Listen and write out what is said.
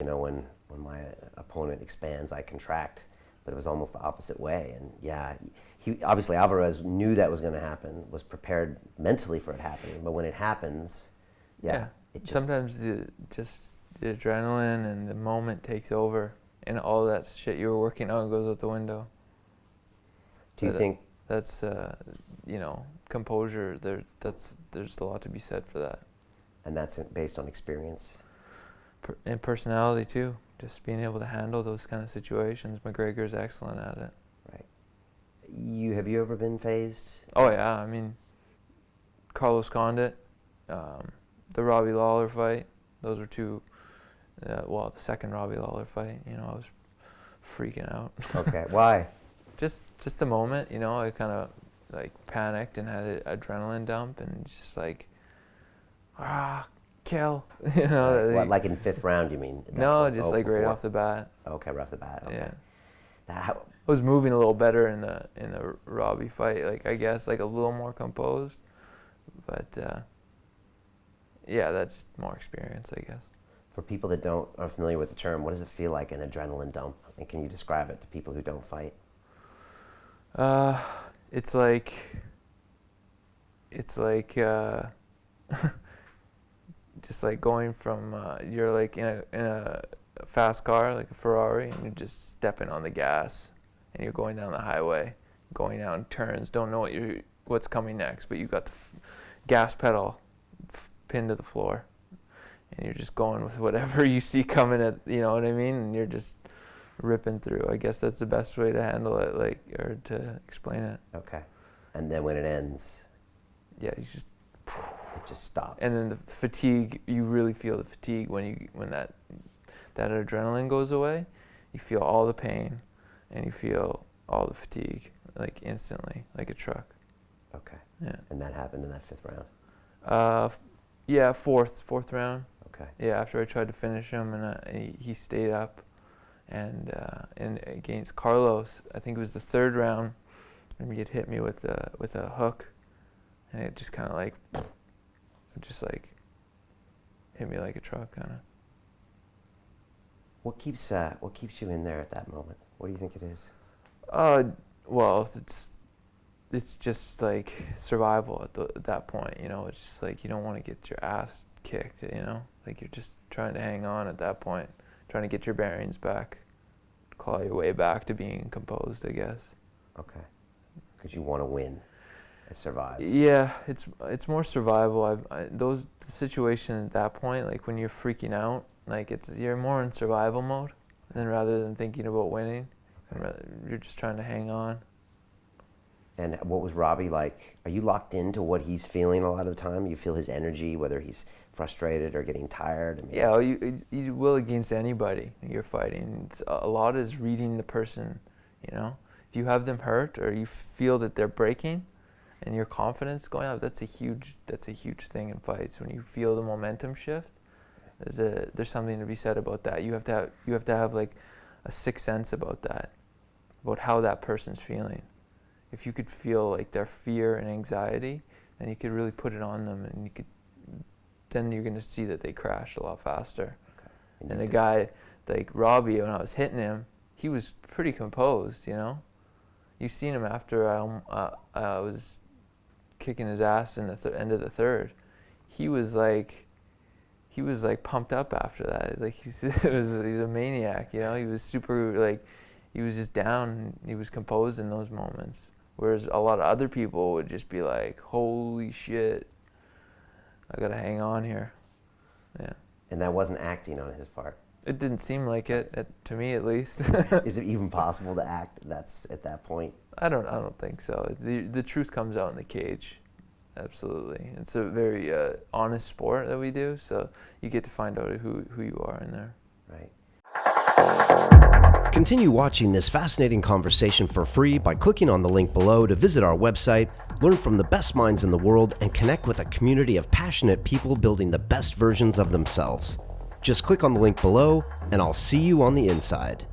You know, when my opponent expands, I contract, but it was almost the opposite way. And yeah, he obviously Alvarez knew that was going to happen, was prepared mentally for it happening. But when it happens, yeah. It just, sometimes the adrenaline and the moment takes over, and all that shit you were working on goes out the window. Do you think that's composure? There's a lot to be said for that. And that's based on experience and personality too. Just being able to handle those kind of situations. McGregor's excellent at it. Right. Have you ever been phased? Oh yeah, I mean, Carlos Condit, the Robbie Lawler fight. Those were two. The second Robbie Lawler fight. You know, I was freaking out. Okay. Why? Just the moment. You know, I kind of like panicked and had an adrenaline dump, and just like, kill. You know. Right. What, like in fifth round, you mean? No, just like right off the bat. Okay, right off the bat. Okay. Yeah. I was moving a little better in the Robbie fight. Like, I guess like a little more composed, but yeah, that's just more experience, I guess. For people that aren't familiar with the term, what does it feel like, an adrenaline dump? And can you describe it to people who don't fight? It's like just like going from you're like in a fast car like a Ferrari, and you're just stepping on the gas, and you're going down the highway, going down turns, don't know what's coming next, but you got the gas pedal pinned to the floor, and you're just going with whatever you see coming at, you know what I mean, and you're just ripping through. I guess that's the best way to handle it, like, or to explain it. Okay. And then when it ends, yeah, you just it just stops. And then the fatigue, you really feel the fatigue when that adrenaline goes away. You feel all the pain, and you feel all the fatigue, like instantly, like a truck. Okay. Yeah. And that happened in that fifth round? Yeah, fourth round. Okay. Yeah, after I tried to finish him, and he stayed up, and against Carlos, I think it was the third round, and he had hit me with a hook, and it just kind of like, just like hit me like a truck, kind of. What keeps you in there at that moment? What do you think it is? Well, it's just like survival at that point, you know. It's just like you don't want to get your ass kicked, you know. Like you're just trying to hang on at that point, trying to get your bearings back, claw your way back to being composed, I guess. Okay. Because you want to win and survive. Yeah, it's more survival. The situation at that point, like when you're freaking out, like you're more in survival mode, than rather than thinking about winning. Okay. You're just trying to hang on. And what was Robbie like? Are you locked into what he's feeling a lot of the time? You feel his energy, whether he's frustrated or getting tired? I mean, yeah, well, you will against anybody you're fighting. A lot is reading the person, you know. If you have them hurt or you feel that they're breaking and your confidence going up, that's a huge thing in fights. When you feel the momentum shift, there's something to be said about that. You have to have like a sixth sense about that, about how that person's feeling. If you could feel like their fear and anxiety, then you could really put it on them, and then you're gonna see that they crash a lot faster. Okay. And a guy like Robbie, when I was hitting him, he was pretty composed, you know. You've seen him after I was kicking his ass in the end of the third. He was like pumped up after that. Like he's a maniac, you know. He was super, like, he was just down. He was composed in those moments. Whereas a lot of other people would just be like, holy shit, I gotta hang on here. Yeah. And that wasn't acting on his part? It didn't seem like it, to me at least. Is it even possible to act at that point? I don't think so. The truth comes out in the cage. Absolutely. It's a very honest sport that we do, so you get to find out who you are in there. Right. Continue watching this fascinating conversation for free by clicking on the link below to visit our website, learn from the best minds in the world, and connect with a community of passionate people building the best versions of themselves. Just click on the link below, and I'll see you on the inside.